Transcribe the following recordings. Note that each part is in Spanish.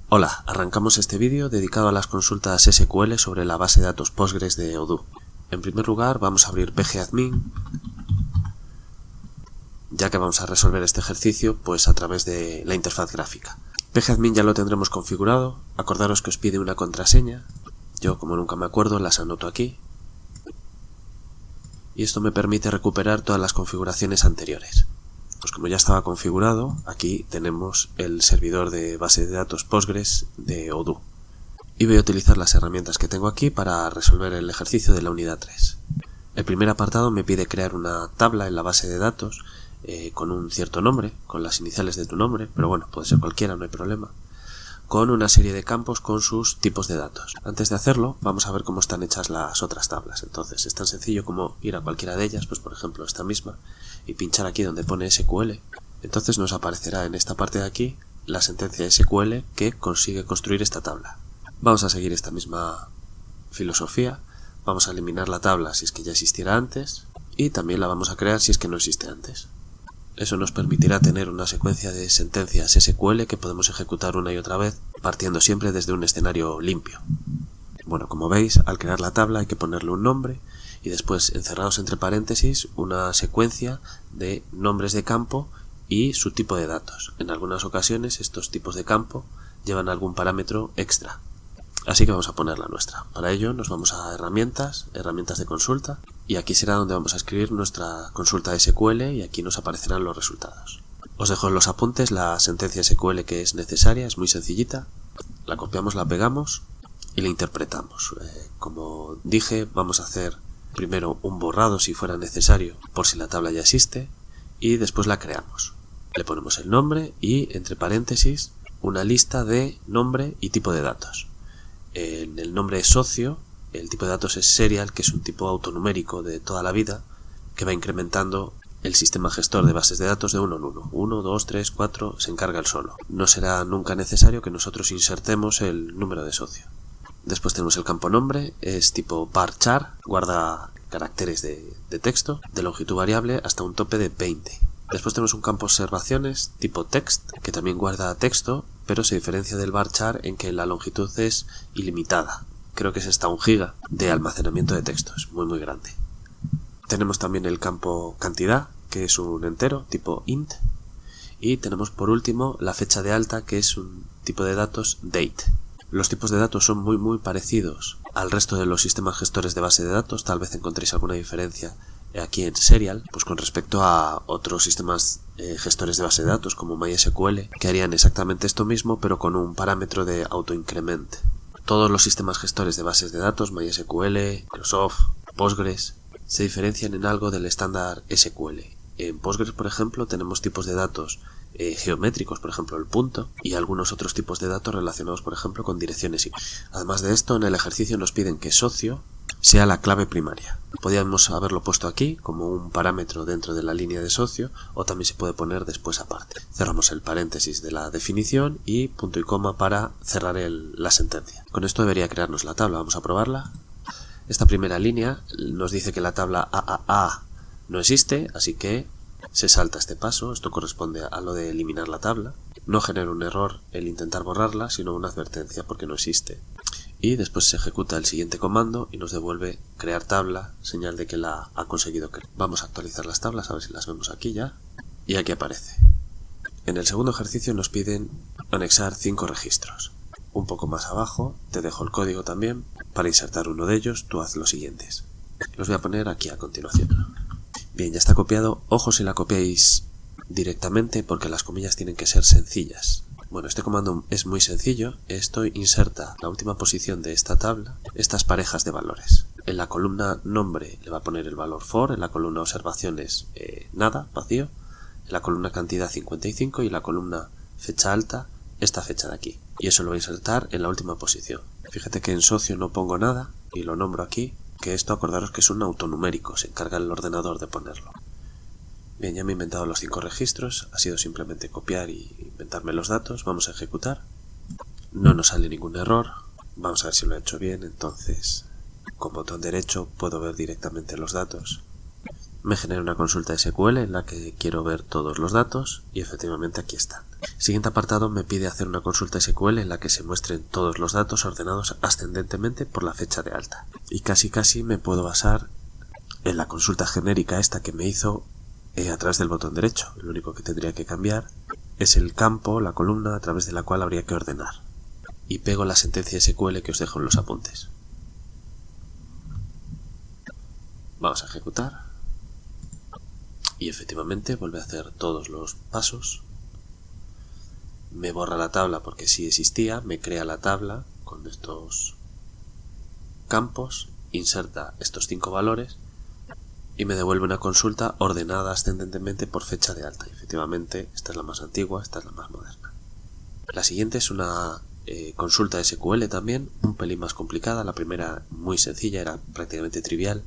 Hola, arrancamos este vídeo dedicado a las consultas SQL sobre la base de datos Postgres de Odoo. En primer lugar vamos a abrir pgadmin, ya que vamos a resolver este ejercicio pues a través de la interfaz gráfica. Pgadmin ya lo tendremos configurado, acordaros que os pide una contraseña, yo como nunca me acuerdo las anoto aquí, y esto me permite recuperar todas las configuraciones anteriores. Pues como ya estaba configurado, aquí tenemos el servidor de base de datos Postgres de Odoo. Y voy a utilizar las herramientas que tengo aquí para resolver el ejercicio de la unidad 3. El primer apartado me pide crear una tabla en la base de datos con un cierto nombre, con las iniciales de tu nombre, pero bueno, puede ser cualquiera, no hay problema, con una serie de campos con sus tipos de datos. Antes de hacerlo, vamos a ver cómo están hechas las otras tablas. Entonces, es tan sencillo como ir a cualquiera de ellas, pues por ejemplo esta misma, y pinchar aquí donde pone SQL. Entonces nos aparecerá en esta parte de aquí la sentencia SQL que consigue construir esta tabla. Vamos a seguir esta misma filosofía, vamos a eliminar la tabla si es que ya existiera antes, y también la vamos a crear si es que no existe antes. Eso nos permitirá tener una secuencia de sentencias SQL que podemos ejecutar una y otra vez, partiendo siempre desde un escenario limpio. Bueno, como veis, al crear la tabla hay que ponerle un nombre y después, encerrados entre paréntesis, una secuencia de nombres de campo y su tipo de datos. En algunas ocasiones estos tipos de campo llevan algún parámetro extra. Así que vamos a poner la nuestra. Para ello nos vamos a herramientas de consulta, y aquí será donde vamos a escribir nuestra consulta SQL y aquí nos aparecerán los resultados. Os dejo en los apuntes la sentencia SQL que es necesaria, es muy sencillita. La copiamos, la pegamos y la interpretamos. Como dije, vamos a hacer primero un borrado si fuera necesario por si la tabla ya existe y después la creamos. Le ponemos el nombre y entre paréntesis una lista de nombre y tipo de datos. En el nombre es socio, el tipo de datos es serial, que es un tipo autonumérico de toda la vida, que va incrementando el sistema gestor de bases de datos de uno en uno. 1, 2, 3, 4, se encarga él solo. No será nunca necesario que nosotros insertemos el número de socio. Después tenemos el campo nombre, es tipo varchar, guarda caracteres de texto, de longitud variable hasta un tope de 20. Después tenemos un campo observaciones tipo text, que también guarda texto, pero se diferencia del varchar en que la longitud es ilimitada. Creo que es hasta 1 giga de almacenamiento de texto, es muy grande. Tenemos también el campo cantidad, que es un entero tipo int, y tenemos por último la fecha de alta, que es un tipo de datos date. Los tipos de datos son muy parecidos al resto de los sistemas gestores de base de datos, tal vez encontréis alguna diferencia aquí en Serial, pues con respecto a otros sistemas gestores de base de datos como MySQL, que harían exactamente esto mismo pero con un parámetro de autoincrement. Todos los sistemas gestores de bases de datos, MySQL, Microsoft, Postgres, se diferencian en algo del estándar SQL. En Postgres, por ejemplo, tenemos tipos de datos geométricos, por ejemplo el punto, y algunos otros tipos de datos relacionados, por ejemplo, con direcciones. Además de esto, en el ejercicio nos piden que socio sea la clave primaria. Podríamos haberlo puesto aquí como un parámetro dentro de la línea de socio, o también se puede poner después aparte. Cerramos el paréntesis de la definición y punto y coma para cerrar la sentencia. Con esto debería crearnos la tabla, vamos a probarla. Esta primera línea nos dice que la tabla AAA no existe, así que se salta este paso. Esto corresponde a lo de eliminar la tabla. No genera un error el intentar borrarla, sino una advertencia porque no existe. Y después se ejecuta el siguiente comando y nos devuelve crear tabla, señal de que la ha conseguido crear. Vamos a actualizar las tablas, a ver si las vemos aquí ya. Y aquí aparece. En el segundo ejercicio nos piden anexar 5 registros. Un poco más abajo te dejo el código también. Para insertar uno de ellos, tú haz los siguientes. Los voy a poner aquí a continuación. Bien, ya está copiado. Ojo si la copiáis directamente porque las comillas tienen que ser sencillas. Bueno, este comando es muy sencillo. Esto inserta la última posición de esta tabla, estas parejas de valores. En la columna nombre le va a poner el valor for, en la columna observaciones nada, vacío, en la columna cantidad 55 y en la columna fecha alta esta fecha de aquí. Y eso lo voy a insertar en la última posición. Fíjate que en socio no pongo nada y lo nombro aquí, que esto acordaros que es un autonumérico, se encarga el ordenador de ponerlo. Bien, ya me he inventado los 5 registros, ha sido simplemente copiar y inventarme los datos. Vamos a ejecutar. No nos sale ningún error. Vamos a ver si lo he hecho bien. Entonces, con botón derecho puedo ver directamente los datos. Me genera una consulta SQL en la que quiero ver todos los datos y efectivamente aquí están. Siguiente apartado me pide hacer una consulta SQL en la que se muestren todos los datos ordenados ascendentemente por la fecha de alta. Y casi me puedo basar en la consulta genérica esta que me hizo a través del botón derecho. Lo único que tendría que cambiar es el campo, la columna a través de la cual habría que ordenar. Y pego la sentencia SQL que os dejo en los apuntes. Vamos a ejecutar. Y efectivamente vuelve a hacer todos los pasos. Me borra la tabla porque sí existía, me crea la tabla con estos campos, inserta estos 5 valores y me devuelve una consulta ordenada ascendentemente por fecha de alta. Y efectivamente, esta es la más antigua, esta es la más moderna. La siguiente es una consulta SQL también, un pelín más complicada. La primera muy sencilla, era prácticamente trivial.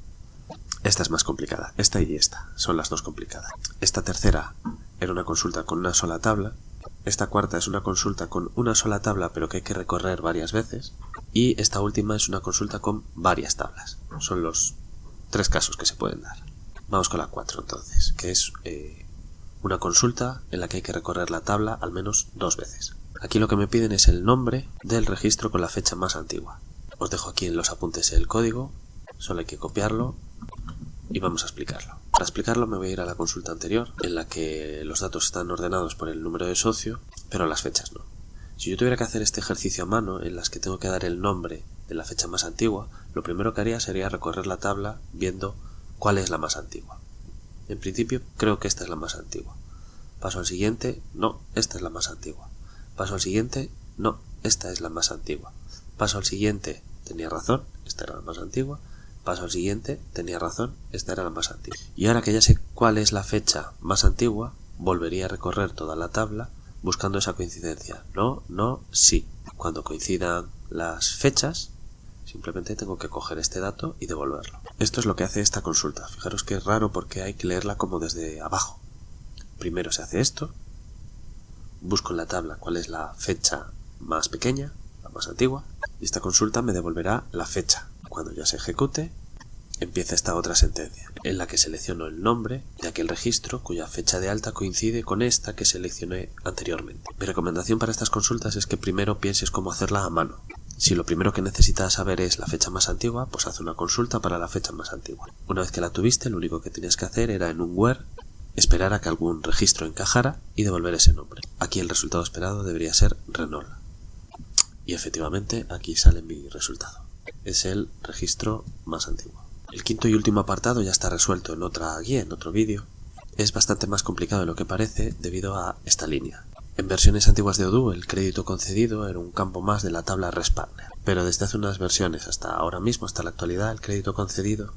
Esta es más complicada, esta y esta son las dos complicadas. Esta tercera era una consulta con una sola tabla. Esta cuarta es una consulta con una sola tabla pero que hay que recorrer varias veces. Y esta última es una consulta con varias tablas. Son los 3 casos que se pueden dar. Vamos con la 4 entonces, que es una consulta en la que hay que recorrer la tabla al menos 2 veces. Aquí lo que me piden es el nombre del registro con la fecha más antigua. Os dejo aquí en los apuntes el código, solo hay que copiarlo y vamos a explicarlo. Para explicarlo me voy a ir a la consulta anterior, en la que los datos están ordenados por el número de socio, pero las fechas no. Si yo tuviera que hacer este ejercicio a mano, en las que tengo que dar el nombre de la fecha más antigua, lo primero que haría sería recorrer la tabla viendo cuál es la más antigua. En principio creo que esta es la más antigua. Paso al siguiente, no, esta es la más antigua. Paso al siguiente, no, esta es la más antigua. Paso al siguiente, tenía razón, esta era la más antigua. Paso al siguiente, tenía razón, esta era la más antigua. Y ahora que ya sé cuál es la fecha más antigua, volvería a recorrer toda la tabla buscando esa coincidencia. No, no, sí. Cuando coincidan las fechas, simplemente tengo que coger este dato y devolverlo. Esto es lo que hace esta consulta. Fijaros que es raro porque hay que leerla como desde abajo. Primero se hace esto, busco en la tabla cuál es la fecha más pequeña, la más antigua, y esta consulta me devolverá la fecha. Cuando ya se ejecute, empieza esta otra sentencia, en la que selecciono el nombre de aquel registro cuya fecha de alta coincide con esta que seleccioné anteriormente. Mi recomendación para estas consultas es que primero pienses cómo hacerla a mano. Si lo primero que necesitas saber es la fecha más antigua, pues haz una consulta para la fecha más antigua. Una vez que la tuviste, lo único que tenías que hacer era en un where esperar a que algún registro encajara y devolver ese nombre. Aquí el resultado esperado debería ser Renault. Y efectivamente aquí sale mi resultado. Es el registro más antiguo. El quinto y último apartado ya está resuelto en otra guía, en otro vídeo. Es bastante más complicado de lo que parece debido a esta línea. En versiones antiguas de Odoo el crédito concedido era un campo más de la tabla ResPartner, pero desde hace unas versiones hasta ahora mismo, hasta la actualidad, el crédito concedido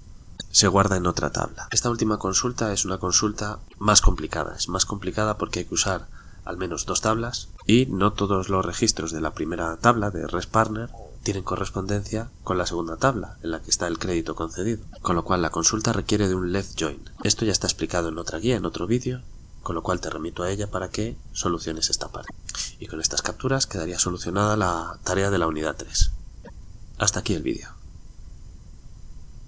se guarda en otra tabla. Esta última consulta es una consulta más complicada. Es más complicada porque hay que usar al menos 2 tablas y no todos los registros de la primera tabla de ResPartner tienen correspondencia con la segunda tabla en la que está el crédito concedido, con lo cual la consulta requiere de un left join. Esto ya está explicado en otra guía, en otro vídeo, con lo cual te remito a ella para que soluciones esta parte. Y con estas capturas quedaría solucionada la tarea de la unidad 3. Hasta aquí el vídeo.